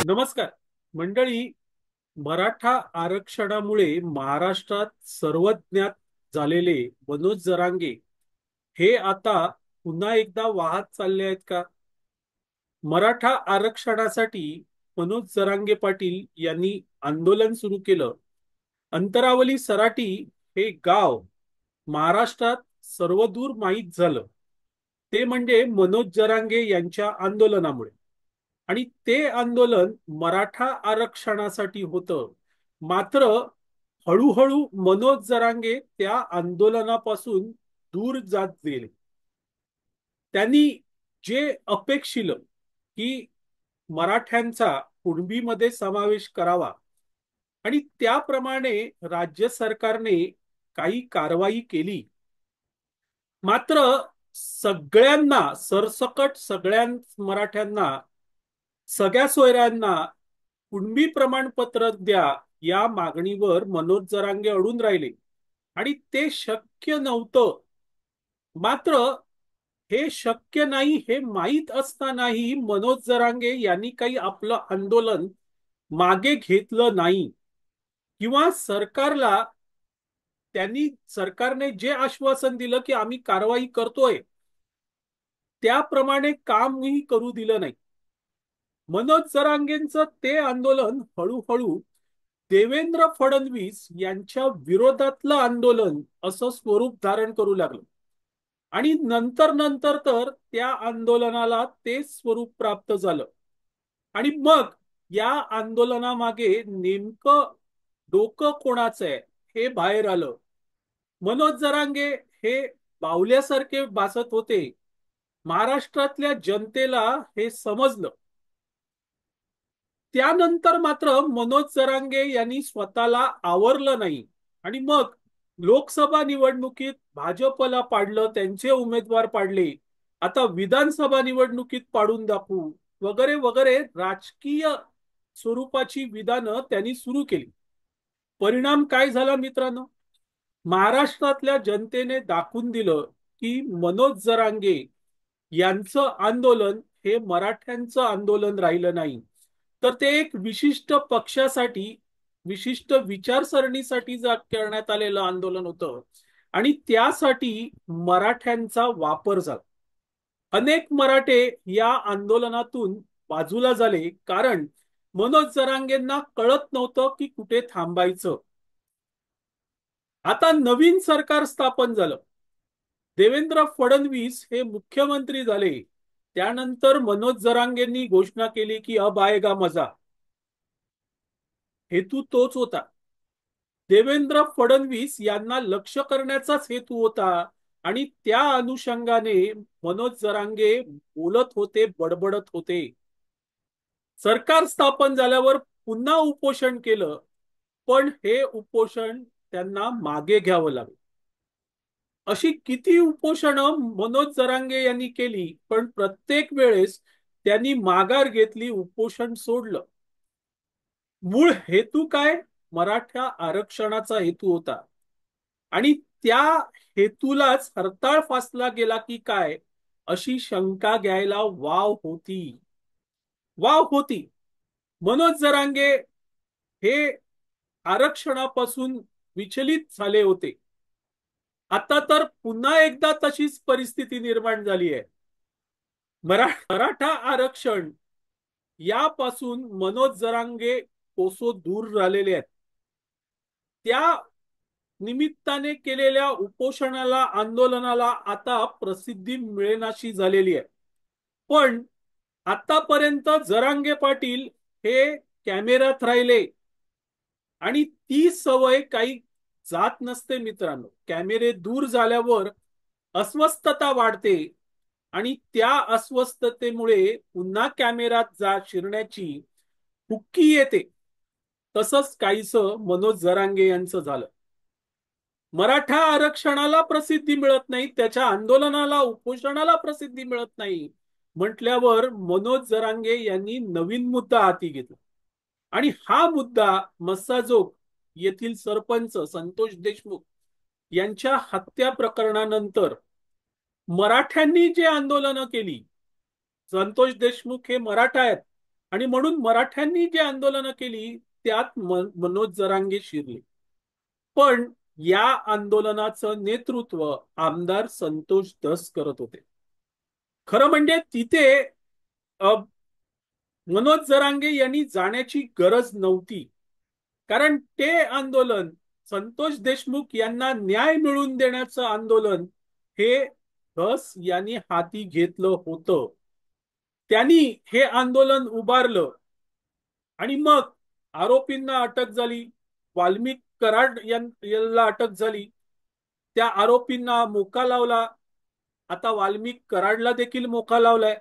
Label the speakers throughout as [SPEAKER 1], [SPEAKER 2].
[SPEAKER 1] नमस्कार मंडळी. मराठा आरक्षणामुळे महाराष्ट्रात सर्वज्ञात झालेले मनोज जरांगे हे आता पुन्हा एकदा वाहत चालले आहेत का? मराठा आरक्षणासाठी मनोज जरांगे पाटील यांनी आंदोलन सुरू केलं. अंतरावली सराटी हे गाव महाराष्ट्रात सर्वदूर माहीत झालं, ते म्हणजे मनोज जरांगे यांच्या आंदोलनामुळे. आणि ते आंदोलन मराठा आरक्षणासाठी होतं. मात्र हळूहळू मनोज जरांगे त्या आंदोलनापासून दूर जात गेले. त्यांनी जे अपेक्षिलं की मराठ्यांचा कुणबीमध्ये समावेश करावा आणि त्याप्रमाणे राज्य सरकारने काही कारवाई केली. मात्र सगळ्यांना सरसकट सगळ्या मराठ्यांना, सगळ्या सोयऱ्यांना कुणबी प्रमाणपत्र द्या या मागणीवर मनोज जरांगे अडून राहिले आणि ते शक्य नव्हतं. मात्र हे शक्य नाही हे माहीत असतानाही मनोज जरांगे यांनी काही आपलं आंदोलन मागे घेतलं नाही किंवा सरकारने जे आश्वासन दिलं की आम्ही कारवाई करतोय त्याप्रमाणे कामही करू दिलं नाही. मनोज जरांगेंचं ते आंदोलन हळूहळू देवेंद्र फडणवीस यांच्या विरोधातलं आंदोलन असं स्वरूप धारण करू लागलं आणि नंतर नंतर तर त्या आंदोलनाला ते स्वरूप प्राप्त झालं. आणि मग या आंदोलनामागे नेमकं डोकं कोणाचं आहे हे बाहेर आलं. मनोज जरांगे हे बावल्यासारखे भासत होते. महाराष्ट्रातल्या जनतेला हे समजलं. त्यानंतर मात्र मनोज जरांगे यांनी स्वतःला आवरलं नाही आणि मग लोकसभा निवडणुकीत भाजपला पाडलं, त्यांचे उमेदवार पाडले. आता विधानसभा निवडणुकीत पाडून दाखवू वगैरे वगैरे राजकीय स्वरूपाची विधानं त्यांनी सुरू केली. परिणाम काय झाला मित्रांनो? महाराष्ट्रातल्या जनतेने दाखवून दिलं की मनोज जरांगे यांचं आंदोलन हे मराठ्यांचं आंदोलन राहिलं नाही, तर ते एक विशिष्ट पक्षासाठी, विशिष्ट विचारसरणीसाठी करण्यात आलेलं आंदोलन होतं आणि त्यासाठी मराठ्यांचा वापर झाला. अनेक मराठे या आंदोलनातून बाजूला झाले कारण मनोज जरांगेंना कळत नव्हतं की कुठे थांबायचं. आता नवीन सरकार स्थापन झालं. देवेंद्र फडणवीस हे मुख्यमंत्री झाले. त्यानंतर मनोज जरांगेंनी घोषणा केली की अब आएगा मजा. हेतू तोच होता. देवेंद्र फडणवीस यांना लक्ष करण्याचाच हेतू होता आणि त्या अनुषंगाने मनोज जरांगे बोलत होते, बडबडत होते. सरकार स्थापन झाल्यावर पुन्हा उपोषण केलं, पण हे उपोषण त्यांना मागे घ्यावं लागलं. अशी किती उपोषणं मनोज जरांगे यांनी केली, पण प्रत्येक वेळेस त्यांनी माघार घेतली, उपोषण सोडलं. मूळ हेतू काय? मराठा आरक्षणाचा हेतू होता आणि त्या हेतूलाच हरताळ फासला गेला की काय अशी शंका घ्यायला वाव होती. मनोज जरांगे हे आरक्षणापासून विचलित झाले होते. आता तर पुन्हा एकदा तशीच परिस्थिती निर्माण झाली आहे. मराठा आरक्षण यापासून मनोज जरांगे कोसो दूर राहिलेले आहेत. त्या निमित्ताने केलेल्या उपोषणाला, आंदोलनाला आता प्रसिद्धी मिळेनाशी झालेली आहे. पण आतापर्यंत जरांगे पाटील हे कॅमेऱ्यात राहिले आणि ती सवय काही जात नसते मित्रांनो. कॅमेरे दूर झाल्यावर अस्वस्थता वाढते आणि त्या अस्वस्थतेमुळे पुन्हा कॅमेऱ्यात शिरण्याची हुक्की येते. तसंच काहीसं मनोज जरांगे यांचं झालं. मराठा आरक्षणाला प्रसिद्धी मिळत नाही, त्याच्या आंदोलनाला, उपोषणाला प्रसिद्धी मिळत नाही म्हटल्यावर मनोज जरांगे यांनी नवीन मुद्दा हाती घेतला आणि हा मुद्दा मस्साजोग येथील सरपंच संतोष देशमुख यांच्या हत्या प्रकरणानंतर मराठ्यांनी जे आंदोलनं केली. संतोष देशमुख हे मराठा आहेत आणि म्हणून मराठ्यांनी जी आंदोलनं केली त्यात मनोज जरांगे शिरले. पण या आंदोलनाचं नेतृत्व आमदार संतोष दस करत होते. खरं म्हणजे तिथे अ, मनोज जरांगे यांनी जाण्याची गरज नव्हती. कारण ते आंदोलन संतोष देशमुख यांना न्याय मिळवून देण्याचं आंदोलन हे धस यांनी हाती घेतलं होतं. त्यांनी हे आंदोलन उभारलं आणि मग आरोपींना अटक झाली. वाल्मिक कराड यांना अटक झाली. त्या आरोपींना मोका लावला. आता वाल्मिक कराडला देखील मोका लावलाय.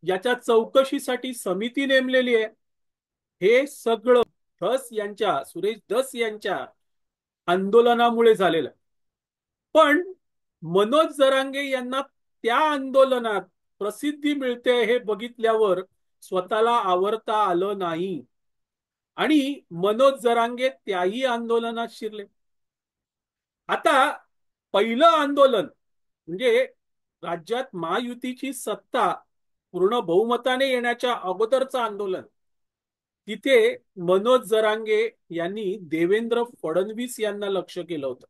[SPEAKER 1] याच्या चौकशीसाठी समिती नेमलेली आहे. हे सगळं सुरेश धस यांच्या आंदोलनामुळे झालेलं. पण मनोज जरांगे यांना त्या आंदोलनात प्रसिद्धी मिळते हे बघितल्यावर स्वतःला आवरता आलं नाही आणि मनोज जरांगे त्याही आंदोलनात शिरले. आता पहिलं आंदोलन म्हणजे राज्यात महायुतीची सत्ता पूर्ण बहुमताने येण्याच्या अगोदरचं आंदोलन. तिथे मनोज जरांगे यांनी देवेंद्र फडणवीस यांना लक्ष केलं होतं.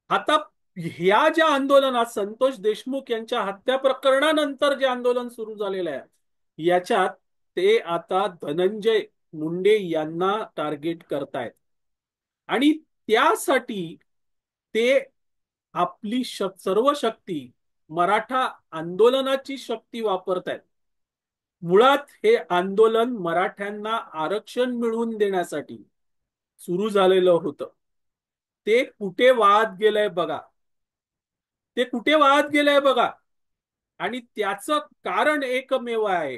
[SPEAKER 1] आता ह्या ज्या आंदोलनात संतोष देशमुख यांच्या हत्या प्रकरणानंतर जे आंदोलन सुरू झालेलं आहे याच्यात ते आता धनंजय मुंडे यांना टार्गेट करतायत आणि त्यासाठी ते आपली सर्व शक्ती मराठा आंदोलनाची शक्ती वापरतायत. मुळात हे आंदोलन मराठ्यांना आरक्षण मिळवून देण्यासाठी सुरू झालेलं होतं. ते कुठे वाहत गेलंय बघा. ते कुठे वाहत गेलंय बघा. आणि त्याचं कारण एकमेव आहे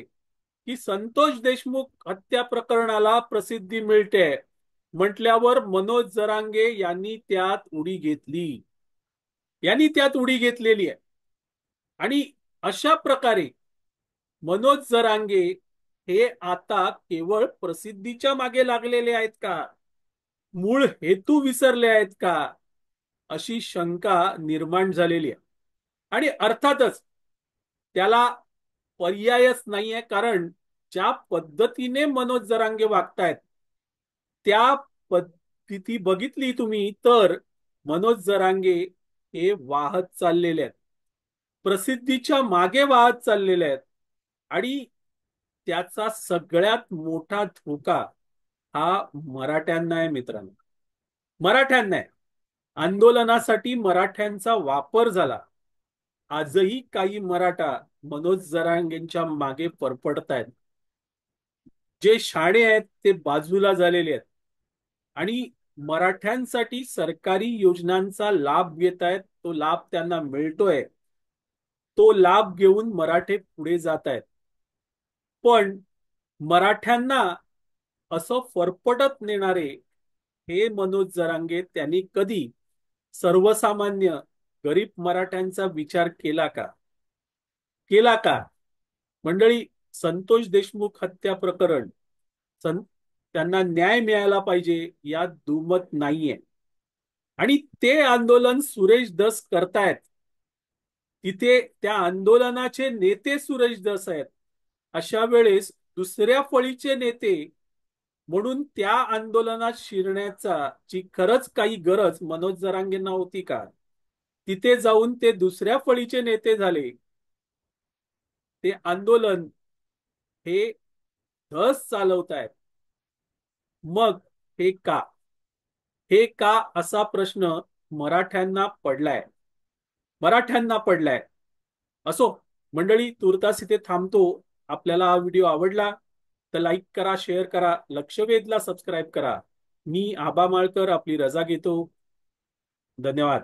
[SPEAKER 1] की संतोष देशमुख हत्या प्रकरणाला प्रसिद्धी मिळते म्हटल्यावर मनोज जरांगे यांनी त्यात उडी घेतलेली आहे. आणि अशा प्रकारे मनोज जरांगे हे आता केवळ प्रसिद्धीच्या मागे लागलेले आहेत का, मूळ हेतू विसरले आहेत का, अशी शंका निर्माण झालेली आहे. आणि अर्थातच त्याला पर्यायच नाहीये. कारण ज्या पद्धतीने मनोज जरांगे वागतायत त्या पद्धती बघितली तुम्ही तर मनोज जरांगे हे वाहत चाललेले आहेत, प्रसिद्धीच्या मागे वाहत चाललेले आहेत. आणि त्याचा सगळ्यात मोठा धोका हा मराठ्यांना आहे मित्रांनो. मराठ्यांना आहे. आंदोलनासाठी मराठ्यांचा वापर झाला. आजही काही मराठा मनोज जरांगेंच्या मागे परपडतायत. जे शाणे आहेत ते बाजूला झालेले आहेत आणि मराठ्यांसाठी सरकारी योजनांचा लाभ घेत आहेत. तो लाभ त्यांना मिळतोय. तो लाभ घेऊन मराठे पुढे जात आहेत. पण मराठ्यांना असं फरफटत नेणारे हे मनोज जरांगे त्यांनी कधी सर्वसामान्य गरीब मराठ्यांचा विचार केला का? मंडळी, संतोष देशमुख हत्या प्रकरण त्यांना न्याय मिळाला पाहिजे यात दुमत नाहीये. आणि ते आंदोलन सुरेश धस करतायत. तिथे त्या आंदोलनाचे नेते सुरेश धस आहेत. अशा वेळेस दुसऱ्या फळीचे नेते म्हणून त्या आंदोलनात शिरण्याची खरंच काही गरज मनोज जरांगेंना होती का? तिथे जाऊन ते दुसऱ्या फळीचे नेते झाले. ते आंदोलन हे धस चालवतायत. मग हे का असा प्रश्न मराठ्यांना पडलाय. असो मंडळी, तुर्तास इथे थांबतो. आपल्याला हा व्हिडिओ आवडला तर लाईक करा, शेअर करा, लक्षवेधला सबस्क्राईब करा. मी आबा माळकर आपली रजा घेतो. धन्यवाद.